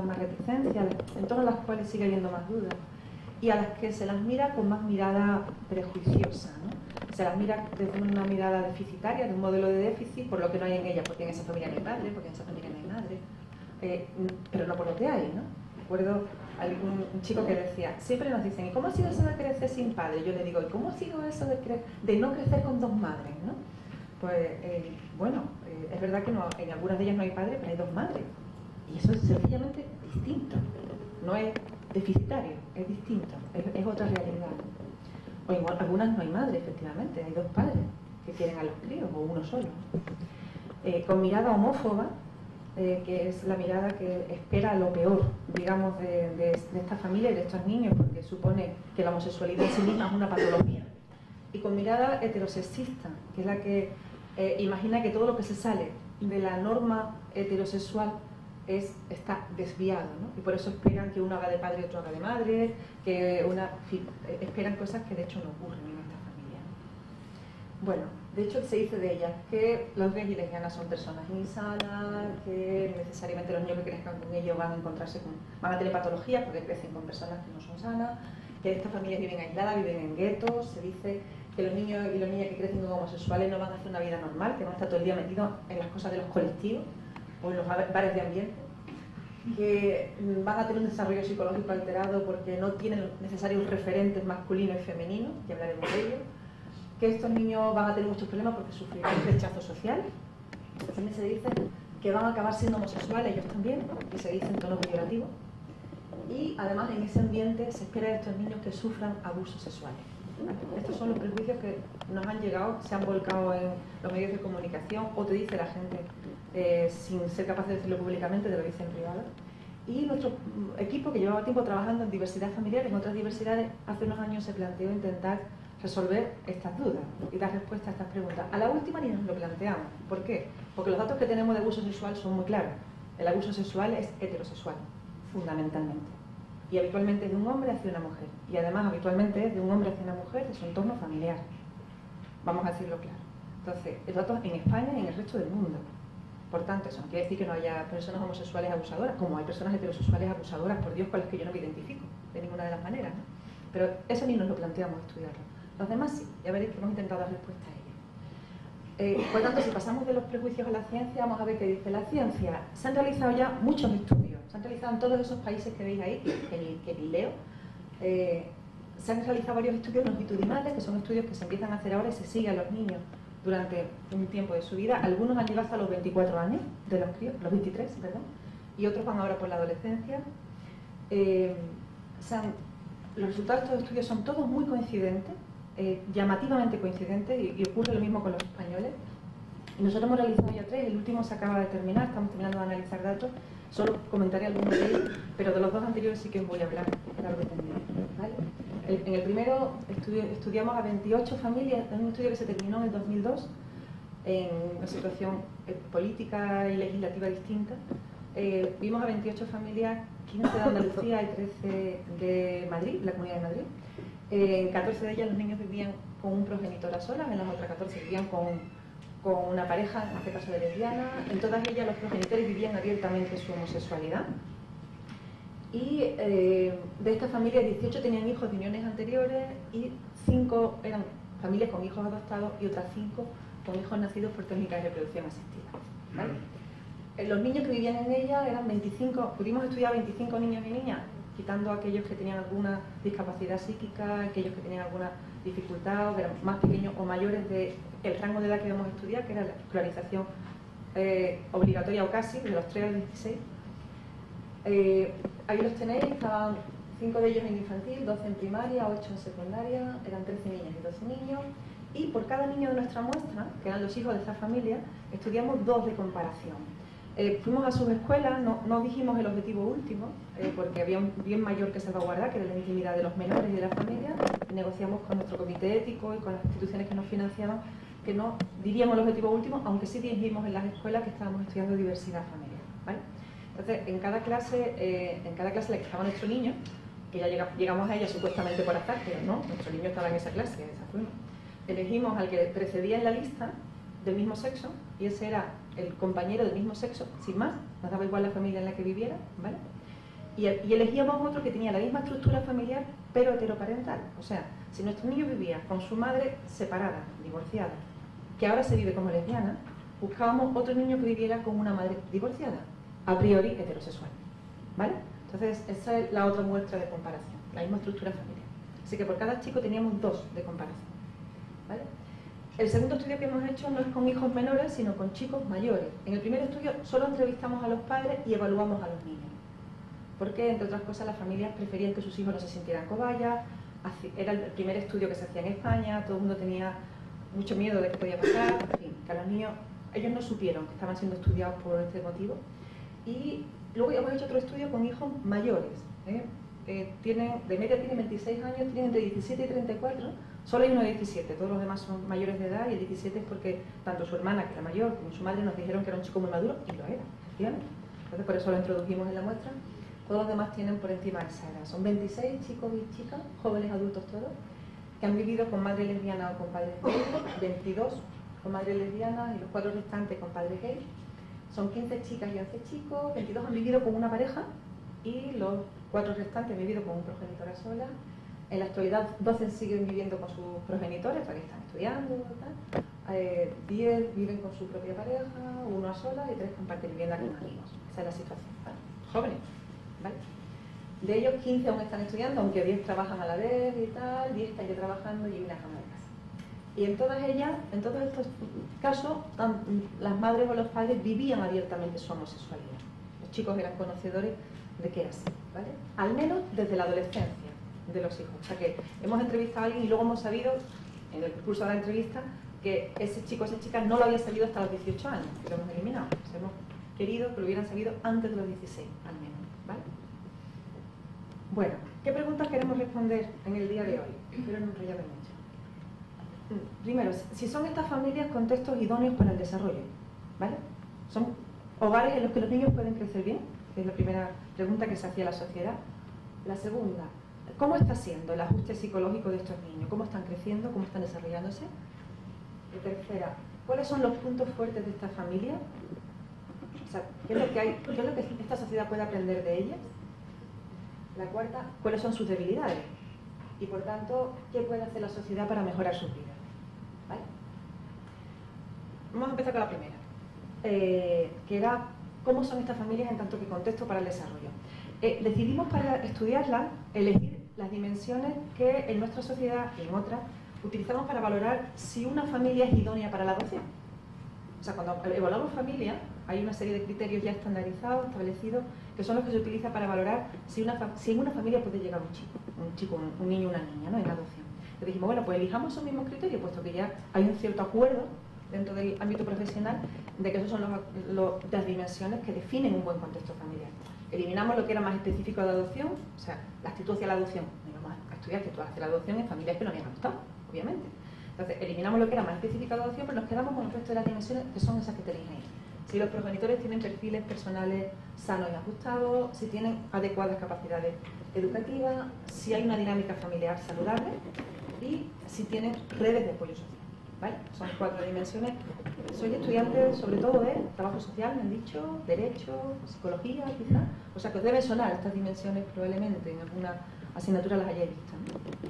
provocan más reticencia, en torno a las cuales sigue habiendo más dudas, y a las que se las mira con más mirada prejuiciosa, ¿no? Se las mira desde una mirada deficitaria, de un modelo de déficit, por lo que no hay en ella, porque en esa familia no hay padre, porque en esa familia no hay madre, pero no por lo que hay, ¿no? Recuerdo un chico que decía, siempre nos dicen, ¿y cómo ha sido eso de crecer sin padre? Yo le digo, ¿y cómo ha sido eso de no crecer con dos madres, ¿no? Pues, es verdad que en algunas de ellas no hay padre, pero hay dos madres. Y eso es sencillamente distinto. No es deficitario, es distinto, es otra realidad. O en algunas no hay madre, efectivamente, hay dos padres que quieren a los críos, o uno solo. Con mirada homófoba, que es la mirada que espera lo peor, digamos, de esta familia y de estos niños, porque supone que la homosexualidad en sí misma es una patología. Y con mirada heterosexista, que es la que imagina que todo lo que se sale de la norma heterosexual está desviado, ¿no? Y por eso esperan que uno haga de padre y otro haga de madre, esperan cosas que de hecho no ocurren en esta familia, ¿no? Bueno, de hecho se dice de ellas que los gays y lesbianas son personas insanas, que necesariamente los niños que crezcan con ellos van a tener patologías porque crecen con personas que no son sanas, que estas familias viven aisladas, viven en guetos. Se dice que los niños y las niñas que crecen con homosexuales no van a hacer una vida normal, que van a estar todo el día metidos en las cosas de los colectivos o en los bares de ambiente, que van a tener un desarrollo psicológico alterado porque no tienen los necesarios referentes masculinos y femeninos, ya hablaremos de ello, que estos niños van a tener muchos problemas porque sufrirán rechazo social. También se dice que van a acabar siendo homosexuales ellos también, y se dice en tono peyorativo. Y además en ese ambiente se espera de estos niños que sufran abusos sexuales. Estos son los prejuicios que nos han llegado, se han volcado en los medios de comunicación, o te dice la gente sin ser capaz de decirlo públicamente, te lo dice en privado. Y nuestro equipo, que llevaba tiempo trabajando en diversidad familiar, en otras diversidades, hace unos años se planteó intentar resolver estas dudas y dar respuesta a estas preguntas. A la última ni nos lo planteamos. ¿Por qué? Porque los datos que tenemos de abuso sexual son muy claros. El abuso sexual es heterosexual, fundamentalmente. Y habitualmente es de un hombre hacia una mujer. Y además habitualmente es de un hombre hacia una mujer de su entorno familiar. Vamos a decirlo claro. Entonces, el dato en España y en el resto del mundo. Por tanto, eso no quiere decir que no haya personas homosexuales abusadoras, como hay personas heterosexuales abusadoras, por Dios, con las que yo no me identifico de ninguna de las maneras, ¿no? Pero eso ni nos lo planteamos estudiarlo. Los demás sí, ya veréis que hemos intentado dar respuesta a ello. Por tanto, si pasamos de los prejuicios a la ciencia, vamos a ver qué dice la ciencia. Se han realizado ya muchos estudios, se han realizado en todos esos países que veis ahí, que ni leo. Se han realizado varios estudios longitudinales, que son estudios que se empiezan a hacer ahora y se sigue a los niños durante un tiempo de su vida. Algunos han llegado hasta los 24 años de los críos, los 23, perdón, y otros van ahora por la adolescencia. Los resultados de estos estudios son todos muy coincidentes, llamativamente coincidentes, y ocurre lo mismo con los españoles. Y nosotros hemos realizado ya 3, el último se acaba de terminar, estamos terminando de analizar datos, solo comentaré algunos de ellos, pero de los 2 anteriores sí que os voy a hablar, claro que tendré, ¿vale? En el primero estudiamos a 28 familias, es un estudio que se terminó en el 2002, en una situación política y legislativa distinta. Vimos a 28 familias, 15 de Andalucía y 13 de Madrid, la Comunidad de Madrid. En 14 de ellas los niños vivían con un progenitor a solas, en las otras 14 vivían con una pareja, en este caso de lesbiana. En todas ellas los progenitores vivían abiertamente su homosexualidad. Y de estas familias, 18 tenían hijos de uniones anteriores y 5 eran familias con hijos adoptados y otras 5 con hijos nacidos por técnicas de reproducción asistida, ¿vale? Los niños que vivían en ella eran 25, pudimos estudiar 25 niños y niñas, quitando a aquellos que tenían alguna discapacidad psíquica, aquellos que tenían alguna dificultad o que eran más pequeños o mayores del rango de edad que íbamos a estudiar, que era la escolarización obligatoria o casi, de los 3 a los 16. Ahí los tenéis, estaban 5 de ellos en infantil, 12 en primaria, 8 en secundaria, eran 13 niñas y 12 niños, y por cada niño de nuestra muestra, que eran los hijos de esta familia, estudiamos 2 de comparación. Fuimos a sus escuelas, no dijimos el objetivo último, porque había un bien mayor que salvaguardar, que era la intimidad de los menores y de la familia, y negociamos con nuestro comité ético y con las instituciones que nos financiaban, que no diríamos el objetivo último, aunque sí dijimos en las escuelas que estábamos estudiando diversidad familiar, ¿vale? Entonces, en cada clase en la que estaba nuestro niño, que ya llegamos a ella supuestamente por azar, pero no, nuestro niño estaba en esa clase, esa fuimos. Elegimos al que precedía en la lista del mismo sexo, y ese era el compañero del mismo sexo, sin más, nos daba igual la familia en la que viviera, ¿vale? Y elegíamos otro que tenía la misma estructura familiar, pero heteroparental. O sea, si nuestro niño vivía con su madre separada, divorciada, que ahora se vive como lesbiana, buscábamos otro niño que viviera con una madre divorciada, a priori heterosexual. ¿Vale? Entonces, esa es la otra muestra de comparación, la misma estructura familiar. Así que por cada chico teníamos 2 de comparación. ¿Vale? El segundo estudio que hemos hecho no es con hijos menores, sino con chicos mayores. En el primer estudio solo entrevistamos a los padres y evaluamos a los niños. Porque, entre otras cosas, las familias preferían que sus hijos no se sintieran cobayas. Era el primer estudio que se hacía en España, todo el mundo tenía mucho miedo de qué podía pasar. En fin, que a los niños, ellos no supieron que estaban siendo estudiados por este motivo. Y luego hemos hecho otro estudio con hijos mayores. De media tienen 26 años, tienen entre 17 y 34. Solo hay uno de 17, todos los demás son mayores de edad, y el 17 es porque tanto su hermana, que era mayor, como su madre nos dijeron que era un chico muy maduro, y lo era, efectivamente. Entonces por eso lo introdujimos en la muestra. Todos los demás tienen por encima de esa edad. Son 26 chicos y chicas, jóvenes adultos todos, que han vivido con madre lesbiana o con padres gay, 22 con madre lesbiana y los 4 restantes con padres gay. Son 15 chicas y 11 chicos, 22 han vivido con una pareja y los 4 restantes han vivido con un progenitor a solas. En la actualidad 12 siguen viviendo con sus progenitores, todavía están estudiando, tal. 10 viven con su propia pareja, 1 a solas y 3 comparten vivienda con amigos. Esa es la situación, ¿vale? Jóvenes, ¿vale? De ellos 15 aún están estudiando, aunque 10 trabajan a la vez y tal, 10 están ya trabajando y una ama de casa. Y en todas ellas, en todos estos casos, las madres o los padres vivían abiertamente su homosexualidad. Los chicos eran conocedores de que era así, ¿vale? Al menos desde la adolescencia de los hijos. O sea que hemos entrevistado a alguien y luego hemos sabido, en el curso de la entrevista, que ese chico o esa chica no lo había sabido hasta los 18 años, que lo hemos eliminado. O sea, hemos querido que lo hubieran sabido antes de los 16, al menos, ¿vale? Bueno, ¿qué preguntas queremos responder en el día de hoy? Espero no enrollarme mucho. Primero, si son estas familias contextos idóneos para el desarrollo, ¿vale? ¿Son hogares en los que los niños pueden crecer bien? Que es la primera pregunta que se hacía a la sociedad. La segunda, ¿cómo está siendo el ajuste psicológico de estos niños? ¿Cómo están creciendo? ¿Cómo están desarrollándose? La tercera, ¿cuáles son los puntos fuertes de esta familia? O sea, ¿qué es lo que esta sociedad puede aprender de ellas? La cuarta, ¿cuáles son sus debilidades? Y por tanto, ¿qué puede hacer la sociedad para mejorar sus vidas? ¿Vale? Vamos a empezar con la primera, que era ¿cómo son estas familias en tanto que contexto para el desarrollo? Decidimos para estudiarla elegir las dimensiones que en nuestra sociedad y en otras utilizamos para valorar si una familia es idónea para la adopción. O sea, cuando evaluamos familia, hay una serie de criterios ya estandarizados, establecidos, que son los que se utilizan para valorar si en una familia puede llegar un chico, un niño o una niña, ¿no?, en adopción. Entonces dijimos, bueno, pues elijamos esos mismos criterios, puesto que ya hay un cierto acuerdo dentro del ámbito profesional de que esos son las dimensiones que definen un buen contexto familiar. Eliminamos lo que era más específico de adopción, o sea, la actitud hacia la adopción. No íbamos a estudiar actitud hacia la adopción en familias que no habían adoptado, obviamente. Entonces, eliminamos lo que era más específico de adopción, pero nos quedamos con el resto de las dimensiones que son esas que tenéis ahí. Si los progenitores tienen perfiles personales sanos y ajustados, si tienen adecuadas capacidades educativas, si hay una dinámica familiar saludable y si tienen redes de apoyo social. ¿Vale? Son 4 dimensiones. Soy estudiante sobre todo de trabajo social, me han dicho, derecho, psicología quizá. O sea que os deben sonar estas dimensiones probablemente, en alguna asignatura las hayáis visto, ¿no?